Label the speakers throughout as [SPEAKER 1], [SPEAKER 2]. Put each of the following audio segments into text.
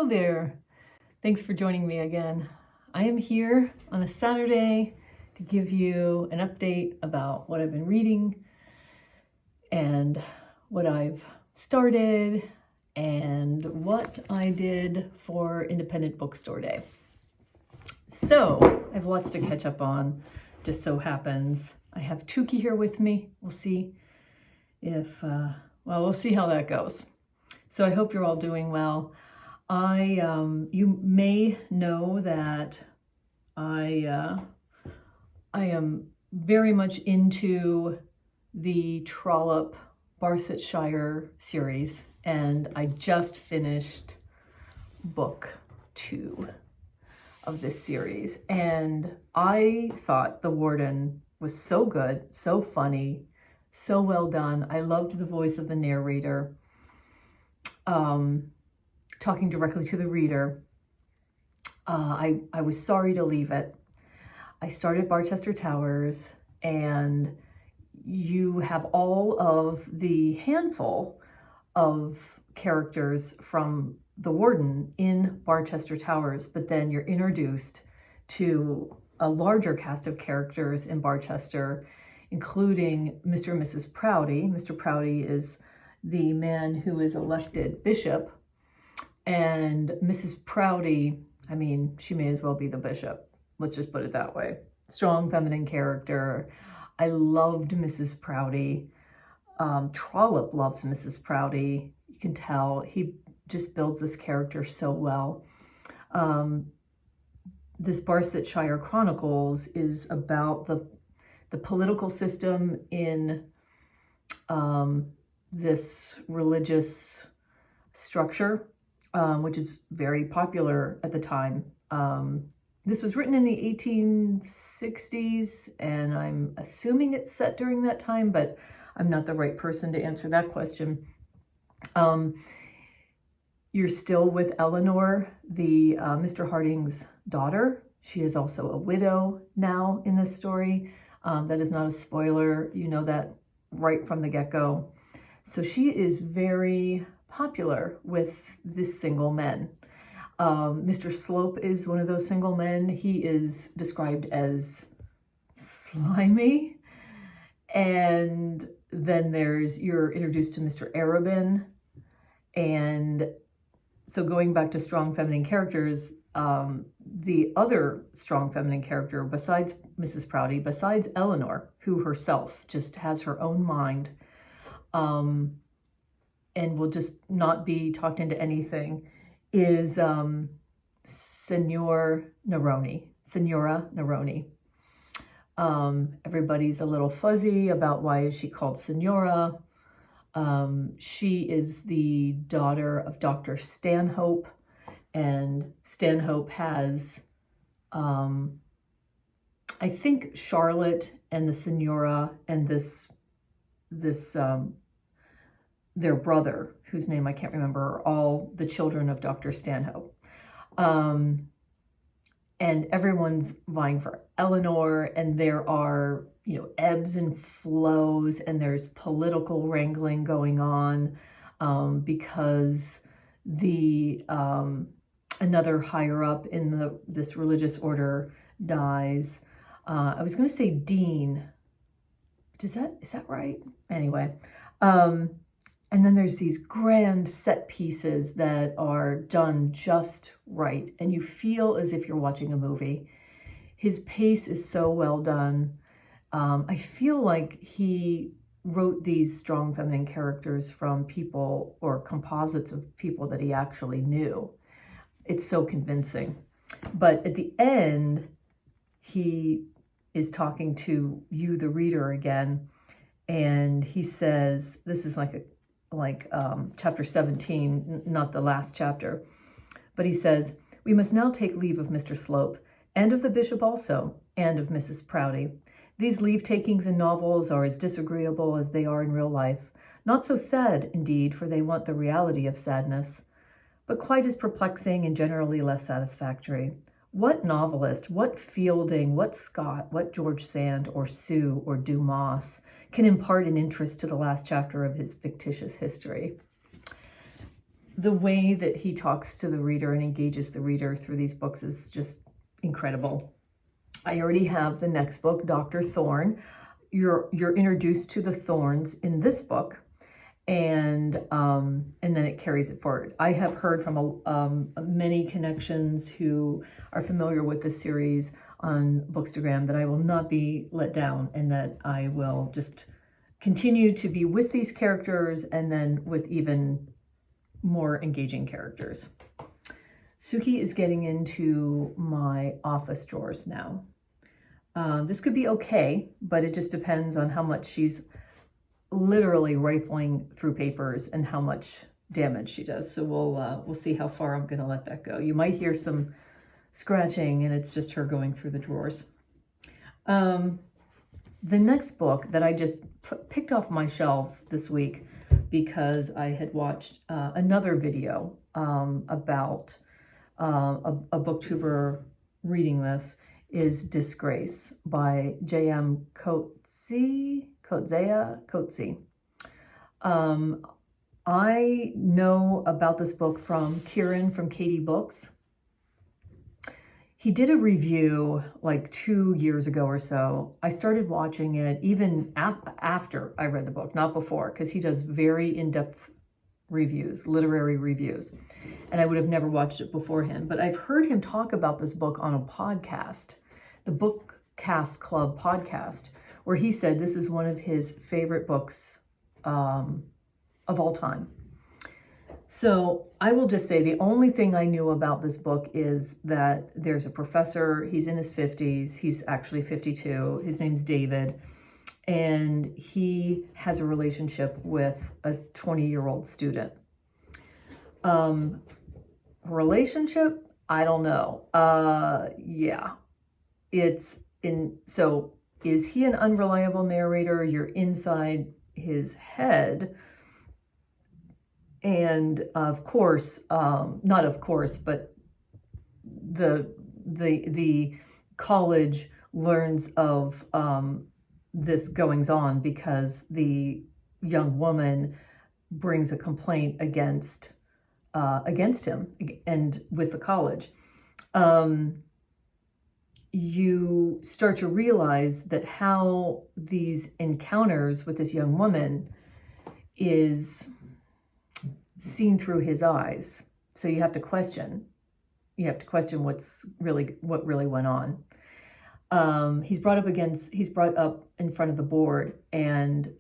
[SPEAKER 1] Hello there. Thanks for joining me again. I am here on a Saturday to give you an update about what I've been reading and what I've started and what I did for Independent Bookstore Day. So I have lots to catch up on. Just so happens I have Tukey here with me. We'll see if, we'll see how that goes. So I hope you're all doing well. You may know that I am very much into the Trollope Barchester series, and I just finished book 2 of this series, and I thought The Warden was so good, so funny, so well done. I loved the voice of the narrator, talking directly to the reader. I was sorry to leave it. I started Barchester Towers, and you have all of the handful of characters from The Warden in Barchester Towers, but then you're introduced to a larger cast of characters in Barchester, including Mr. and Mrs. Prouty. Mr. Prouty is the man who is elected bishop, and Mrs. Prouty, I mean, she may as well be the bishop. Let's just put it that way. Strong feminine character. I loved Mrs. Prouty. Trollope loves Mrs. Prouty. You can tell he just builds this character so well. This Barchester Chronicles is about the political system in this religious structure, which is very popular at the time. This was written in the 1860s, and I'm assuming it's set during that time, but I'm not the right person to answer that question. You're still with Eleanor, the Mr. Harding's daughter. She is also a widow now in this story. That is not a spoiler. You know that right from the get-go. So she is very popular with the single men. Mr. Slope is one of those single men. He is described as slimy. And then you're introduced to Mr. Arabin. And so going back to strong feminine characters, the other strong feminine character besides Mrs. Prouty, besides Eleanor, who herself just has her own mind, and will just not be talked into anything, is Signora Neroni. Everybody's a little fuzzy about why is she called Signora. She is the daughter of Dr. Stanhope, and Stanhope has, I think, Charlotte and the Signora and their brother, whose name I can't remember, are all the children of Dr. Stanhope. And everyone's vying for Eleanor, and there are, ebbs and flows, and there's political wrangling going on because another higher up in this religious order dies. I was going to say Dean. Is that right? Anyway. And then there's these grand set pieces that are done just right, and you feel as if you're watching a movie. His pace is so well done. I feel like he wrote these strong feminine characters from people or composites of people that he actually knew. It's so convincing. But at the end, he is talking to you, the reader, again, and he says, this is like chapter 17, not the last chapter, but he says, "We must now take leave of Mr. Slope, and of the bishop also, and of Mrs. Prouty. These leave-takings in novels are as disagreeable as they are in real life. Not so sad, indeed, for they want the reality of sadness, but quite as perplexing and generally less satisfactory. What novelist, what Fielding, what Scott, what George Sand, or Sue, or Dumas can impart an interest to the last chapter of his fictitious history?" the way that he talks to the reader and engages the reader through these books is just incredible. I already have the next book, Dr. Thorne. You're introduced to the Thorns in this book, and then it carries it forward. I have heard from many connections who are familiar with this series on Bookstagram that I will not be let down, and that I will just continue to be with these characters, and then with even more engaging characters. Suki is getting into my office drawers now. This could be okay, but it just depends on how much she's literally rifling through papers and how much damage she does. So we'll see how far I'm going to let that go. You might hear some scratching, and it's just her going through the drawers. The next book that I just picked off my shelves this week because I had watched another video about a booktuber reading this, is Disgrace by J.M. Coetzee. I know about this book from Kieran from Katie Books. He did a review like 2 years ago or so. I started watching it even after I read the book, not before, because he does very in-depth reviews, literary reviews. And I would have never watched it beforehand. But I've heard him talk about this book on a podcast, the Bookcast Club podcast, where he said this is one of his favorite books of all time. So I will just say the only thing I knew about this book is that there's a professor, he's in his 50s, he's actually 52, his name's David, and he has a relationship with a 20-year-old student. Relationship? I don't know. Yeah. So is he an unreliable narrator? You're inside his head. And of course, not of course, but the college learns of this goings on because the young woman brings a complaint against him and with the college. You start to realize that how these encounters with this young woman is seen through his eyes. So you have to question what really went on. He's brought up in front of the board, and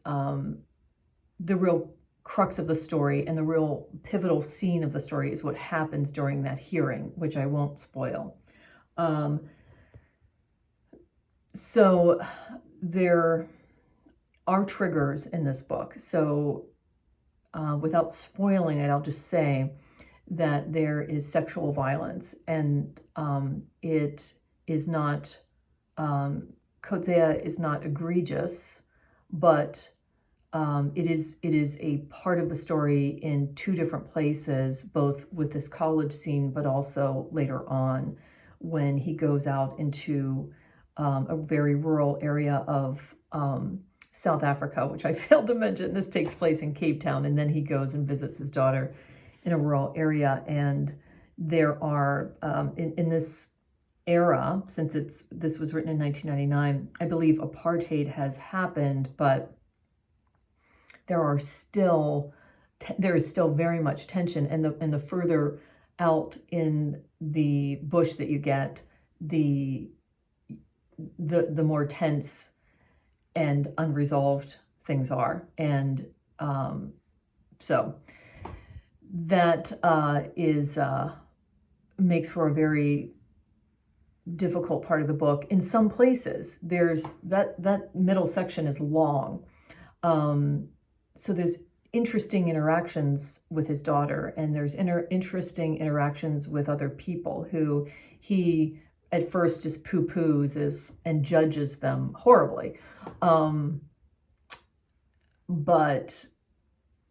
[SPEAKER 1] the real crux of the story and the real pivotal scene of the story is what happens during that hearing, which I won't spoil. So there are triggers in this book. So without spoiling it, I'll just say that there is sexual violence, and it is not, Coetzee is not egregious, but it is a part of the story in two different places, both with this college scene, but also later on when he goes out into a very rural area of South Africa, which I failed to mention. This takes place in Cape Town, and then he goes and visits his daughter in a rural area. And there are, in this era, since this was written in 1999, I believe apartheid has happened, but there is still very much tension, and the further out in the bush that you get, the more tense and unresolved things are. And so that makes for a very difficult part of the book. In some places, there's that middle section is long. So there's interesting interactions with his daughter, and there's interesting interactions with other people who he at first just poo-poos and judges them horribly. But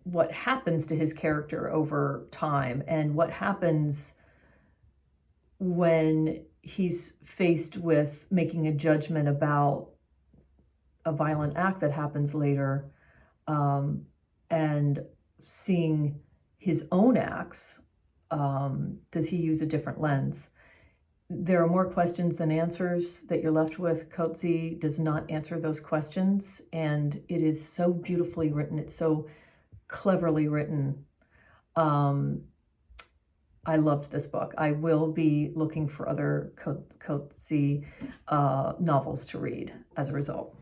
[SPEAKER 1] what happens to his character over time, and what happens when he's faced with making a judgment about a violent act that happens later, and seeing his own acts, does he use a different lens? There are more questions than answers that you're left with. Coetzee does not answer those questions, and it is so beautifully written. It's so cleverly written. I loved this book. I will be looking for other Coetzee novels to read as a result.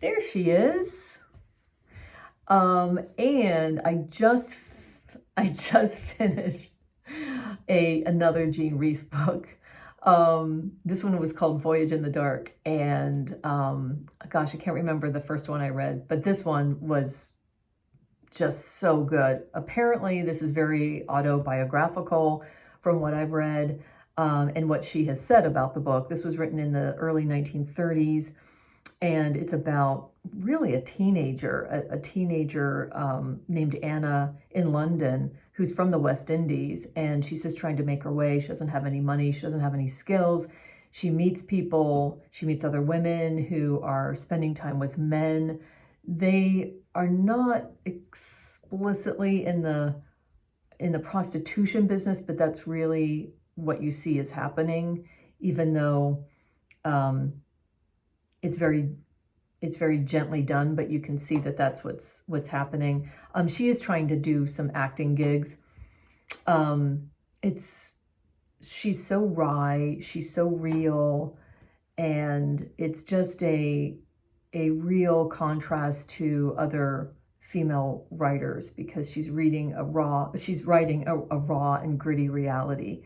[SPEAKER 1] There she is. And I just finished another Jean Rhys book. This one was called Voyage in the Dark, and gosh, I can't remember the first one I read, but this one was just so good. Apparently, this is very autobiographical from what I've read, and what she has said about the book. This was written in the early 1930s, and it's about really a teenager named Anna in London, who's from the West Indies, and she's just trying to make her way. She doesn't have any money, she doesn't have any skills. She meets people, she meets other women who are spending time with men. They are not explicitly in the prostitution business, but that's really what you see is happening, even though it's very gently done, but you can see that that's what's happening. She is trying to do some acting gigs. She's so wry, she's so real, and it's just a real contrast to other female writers, because she's writing a raw and gritty reality.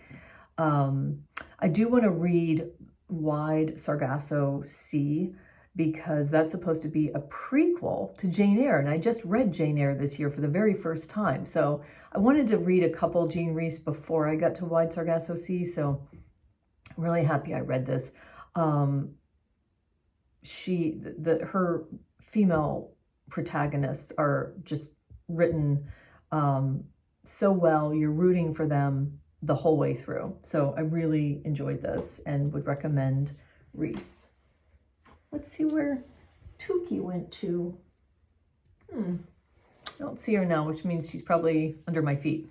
[SPEAKER 1] I do want to read Wide Sargasso Sea, because that's supposed to be a prequel to Jane Eyre, and I just read Jane Eyre this year for the very first time. So I wanted to read a couple Jean Rhys before I got to Wide Sargasso Sea, so I'm really happy I read this. Her female protagonists are just written so well. You're rooting for them the whole way through. So I really enjoyed this and would recommend Rhys. Let's see where Tuki went to. I don't see her now, which means she's probably under my feet.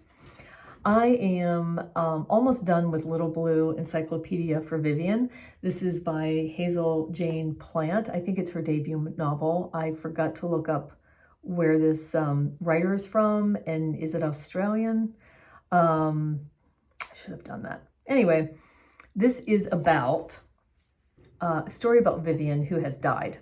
[SPEAKER 1] I am almost done with Little Blue Encyclopedia for Vivian. This is by Hazel Jane Plant. I think it's her debut novel. I forgot to look up where this writer is from, and is it Australian? I should have done that. Anyway, this is about a story about Vivian, who has died.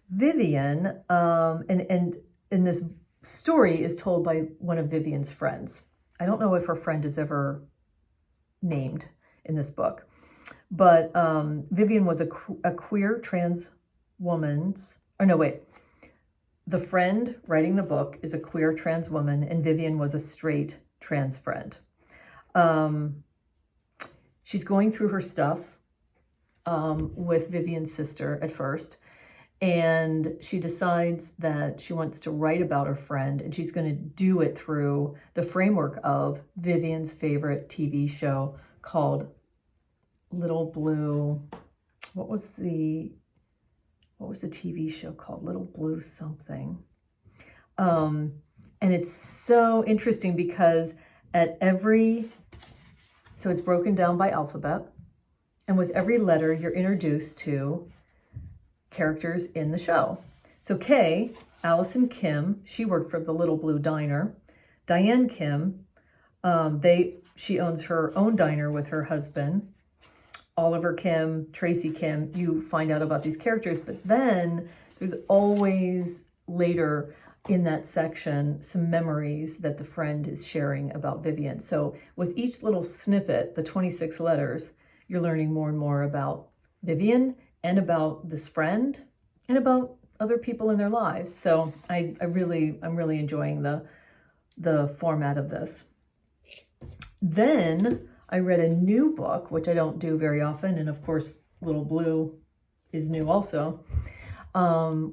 [SPEAKER 1] Vivian, and this story is told by one of Vivian's friends. I don't know if her friend is ever named in this book, but Vivian was a queer trans woman's, the friend writing the book is a queer trans woman, and Vivian was a straight trans friend. She's going through her stuff with Vivian's sister at first, and she decides that she wants to write about her friend, and she's going to do it through the framework of Vivian's favorite TV show called Little Blue. What was the TV show called? Little Blue something. And it's so interesting because so it's broken down by alphabet, and with every letter you're introduced to characters in the show. So Kay, Allison Kim, she worked for the Little Blue Diner. Diane Kim, she owns her own diner with her husband. Oliver Kim, Tracy Kim, you find out about these characters, but then there's always later in that section some memories that the friend is sharing about Vivian. So with each little snippet, the 26 letters, you're learning more and more about Vivian and about this friend and about other people in their lives. So I'm really enjoying the format of this. Then I read a new book, which I don't do very often, and of course Little Blue is new also,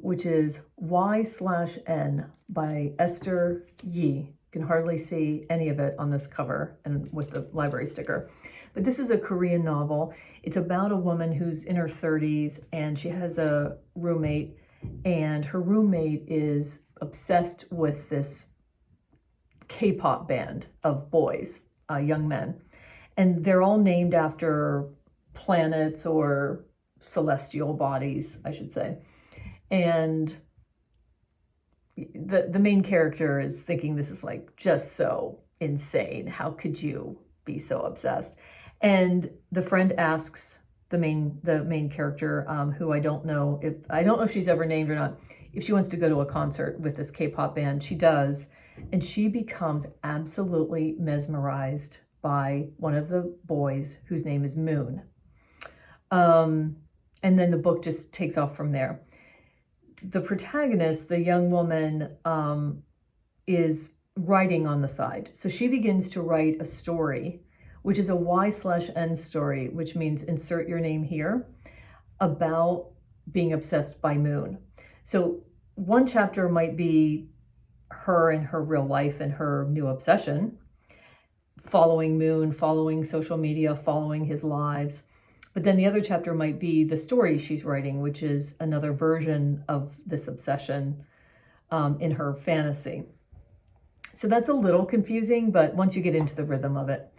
[SPEAKER 1] which is Y/N by Esther Yi. You can hardly see any of it on this cover and with the library sticker. But this is a Korean novel. It's about a woman who's in her 30s, and she has a roommate, and her roommate is obsessed with this K-pop band of boys, young men. And they're all named after planets or celestial bodies, I should say. And the main character is thinking this is like just so insane. How could you be so obsessed? And the friend asks the main character, who I don't know if she's ever named or not, if she wants to go to a concert with this K-pop band. She does, and she becomes absolutely mesmerized by one of the boys whose name is Moon. And then the book just takes off from there. The protagonist, the young woman, is writing on the side. So she begins to write a story, which is a Y/N story, which means insert your name here, about being obsessed by Moon. So one chapter might be her and her real life and her new obsession, following Moon, following social media, following his lives. But then the other chapter might be the story she's writing, which is another version of this obsession in her fantasy. So that's a little confusing, but once you get into the rhythm of it,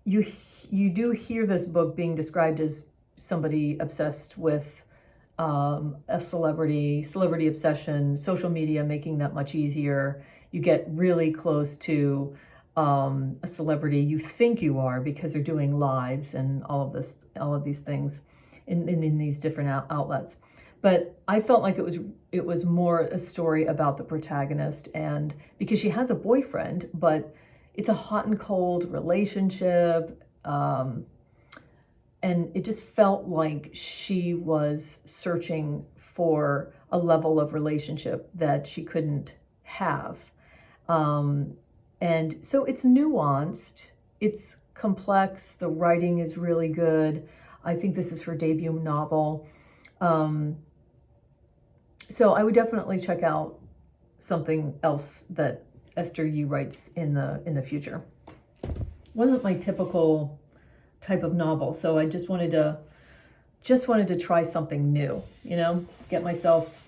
[SPEAKER 1] you do hear this book being described as somebody obsessed with a celebrity obsession, social media making that much easier. You get really close to a celebrity you think you are because they're doing lives and all of these things in these different outlets. But I felt like it was more a story about the protagonist, and because she has a boyfriend, but it's a hot and cold relationship, and it just felt like she was searching for a level of relationship that she couldn't have. And so it's nuanced, it's complex, the writing is really good. I think this is her debut novel. So I would definitely check out something else that Esther Yi writes in the future. Wasn't my typical type of novel, so I just wanted to try something new, get myself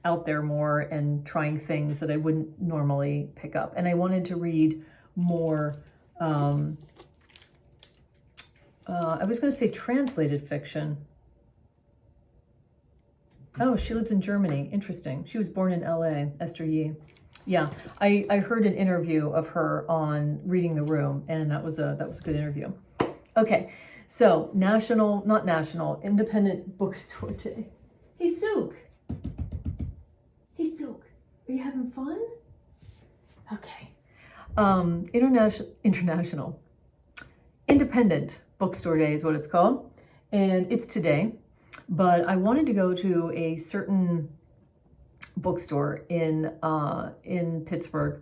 [SPEAKER 1] out there more and trying things that I wouldn't normally pick up. And I wanted to read more, I was going to say translated fiction. Oh, she lives in Germany. Interesting. She was born in LA, Esther Yi. Yeah, I heard an interview of her on Reading the Room, and that was a good interview. Okay, so Independent Bookstore Day. Hey, Sook. Hey, Sook. Are you having fun? Okay. International. Independent Bookstore Day is what it's called, and it's today. But I wanted to go to a certain bookstore in Pittsburgh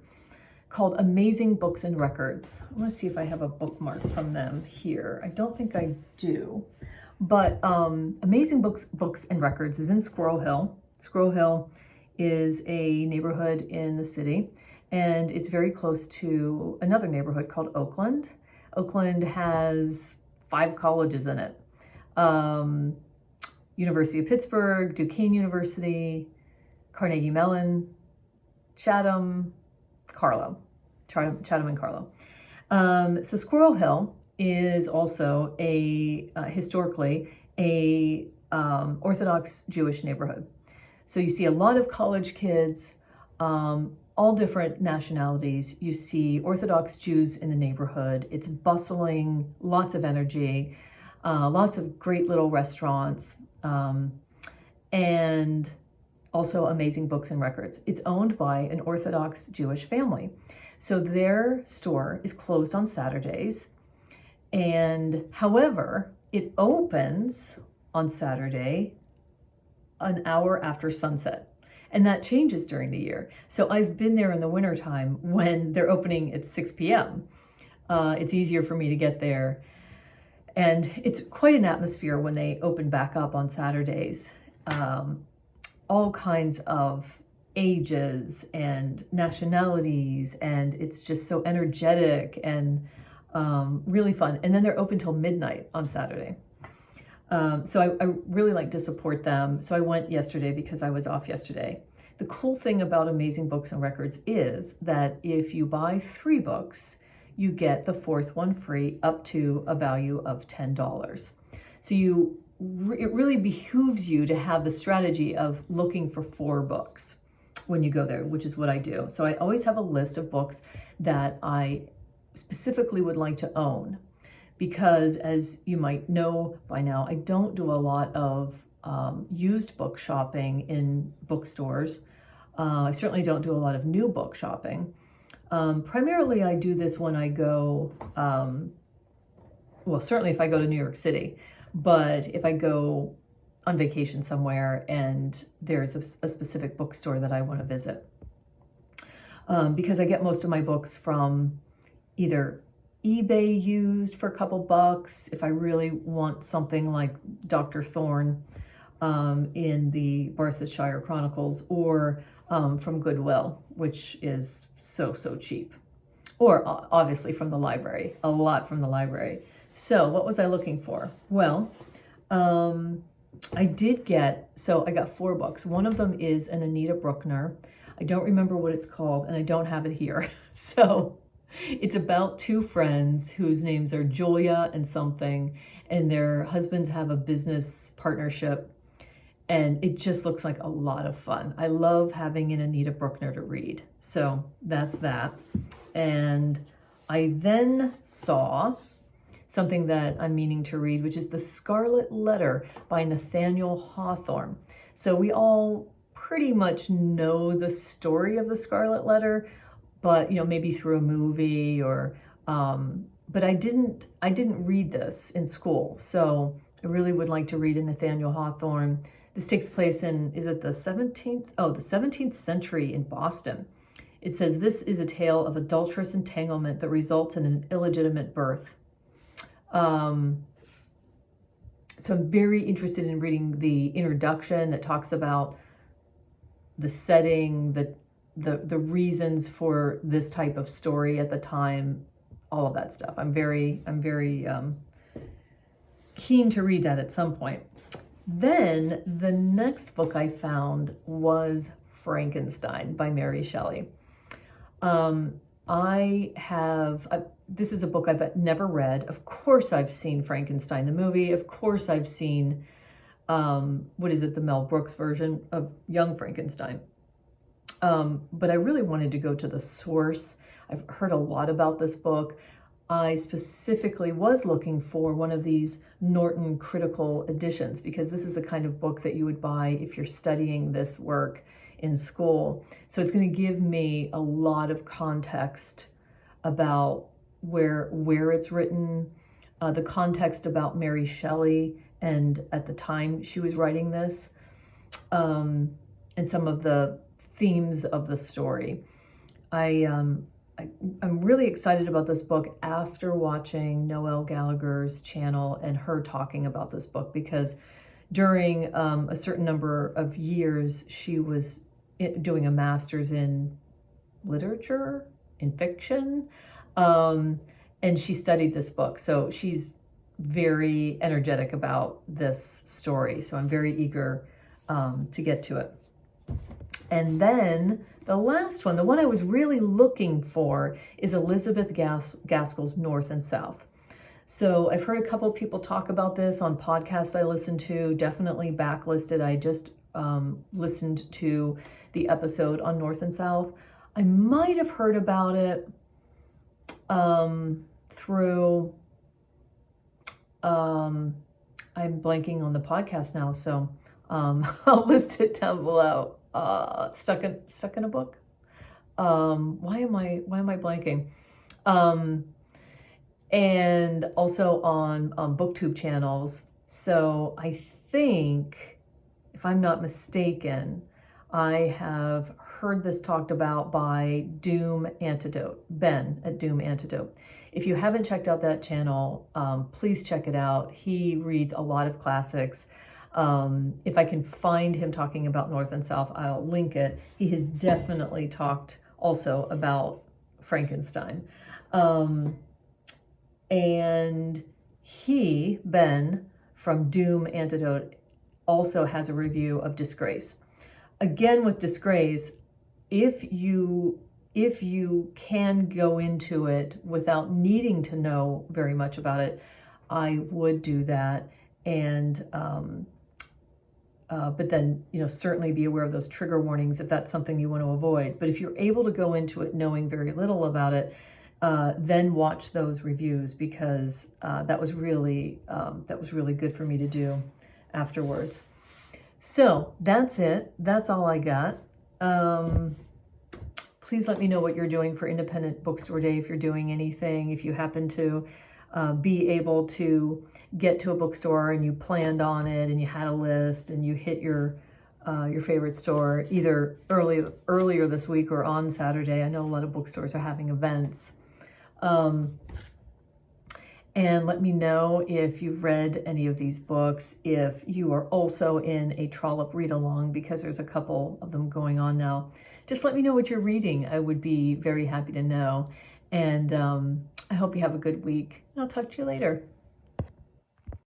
[SPEAKER 1] called Amazing Books and Records. I want to see if I have a bookmark from them here. I don't think I do. But Amazing Books and Records is in Squirrel Hill. Squirrel Hill is a neighborhood in the city, and it's very close to another neighborhood called Oakland. Oakland has 5 colleges in it. University of Pittsburgh, Duquesne University, Carnegie Mellon, Chatham and Carlow. So Squirrel Hill is also historically a Orthodox Jewish neighborhood. So you see a lot of college kids, all different nationalities. You see Orthodox Jews in the neighborhood. It's bustling, lots of energy, lots of great little restaurants, and also Amazing Books and Records. It's owned by an Orthodox Jewish family. So their store is closed on Saturdays. And however, it opens on Saturday an hour after sunset. And that changes during the year. So I've been there in the wintertime when they're opening at 6 p.m. It's easier for me to get there. And it's quite an atmosphere when they open back up on Saturdays. All kinds of ages and nationalities, and it's just so energetic and really fun. And then they're open till midnight on Saturday. So I really like to support them. So I went yesterday because I was off yesterday. The cool thing about Amazing Books and Records is that if you buy 3 books, you get the 4th one free up to a value of $10. So it really behooves you to have the strategy of looking for 4 books when you go there, which is what I do. So I always have a list of books that I specifically would like to own, because as you might know by now, I don't do a lot of used book shopping in bookstores. I certainly don't do a lot of new book shopping. Primarily I do this when I go, well, certainly if I go to New York City, but if I go on vacation somewhere and there's a specific bookstore that I want to visit. Because I get most of my books from either eBay used for a couple bucks, if I really want something like Dr. Thorne in the Barchester Chronicles, or from Goodwill, which is so cheap. Or obviously from the library, a lot from the library. So what was I looking for? Well, I got 4 books. One of them is an Anita Brookner. I don't remember what it's called, and I don't have it here. So it's about 2 friends whose names are Julia and something, and their husbands have a business partnership, and it just looks like a lot of fun. I love having an Anita Brookner to read. So that's that. And I then saw something that I'm meaning to read, which is The Scarlet Letter by Nathaniel Hawthorne. So we all pretty much know the story of The Scarlet Letter, but maybe through a movie or, but I didn't read this in school. So I really would like to read a Nathaniel Hawthorne. This takes place in, is it the 17th? Oh, the 17th century in Boston. It says, this is a tale of adulterous entanglement that results in an illegitimate birth. So I'm very interested in reading the introduction that talks about the setting, the reasons for this type of story at the time, all of that stuff. I'm very keen to read that at some point. Then the next book I found was Frankenstein by Mary Shelley. This is a book I've never read. Of course I've seen Frankenstein, the movie. Of course I've seen, the Mel Brooks version of Young Frankenstein. But I really wanted to go to the source. I've heard a lot about this book. I specifically was looking for one of these Norton critical editions, because this is the kind of book that you would buy if you're studying this work in school. So it's going to give me a lot of context about where it's written, the context about Mary Shelley and at the time she was writing this, and some of the themes of the story. I'm really excited about this book after watching Noelle Gallagher's channel and her talking about this book, because during a certain number of years, she was doing a master's in literature, in fiction, and she studied this book. So she's very energetic about this story. So I'm very eager to get to it. And then the last one, the one I was really looking for, is Elizabeth Gaskell's North and South. So I've heard a couple people talk about this on podcasts I listen to, definitely backlisted. I just listened to the episode on North and South. I might have heard about it through, I'm blanking on the podcast now, so I'll list it down below. Stuck in a book. Why am I blanking? And also on booktube channels. So I think, if I'm not mistaken, I have heard this talked about by Doom Antidote, Ben at Doom Antidote. If you haven't checked out that channel, please check it out. He reads a lot of classics. If I can find him talking about North and South, I'll link it. He has definitely talked also about Frankenstein. And Ben from Doom Antidote, also has a review of Disgrace. Again, with Disgrace, if you can go into it without needing to know very much about it, I would do that. And but then, certainly be aware of those trigger warnings if that's something you want to avoid. But if you're able to go into it knowing very little about it, then watch those reviews, because that was really good for me to do afterwards. So that's it. That's all I got. Please let me know what you're doing for Independent Bookstore Day, if you're doing anything, if you happen to be able to get to a bookstore and you planned on it and you had a list and you hit your favorite store either earlier this week or on Saturday. I know a lot of bookstores are having events. And let me know if you've read any of these books, if you are also in a Trollope read-along, because there's a couple of them going on now. Just let me know what you're reading. I would be very happy to know. And I hope you have a good week. I'll talk to you later.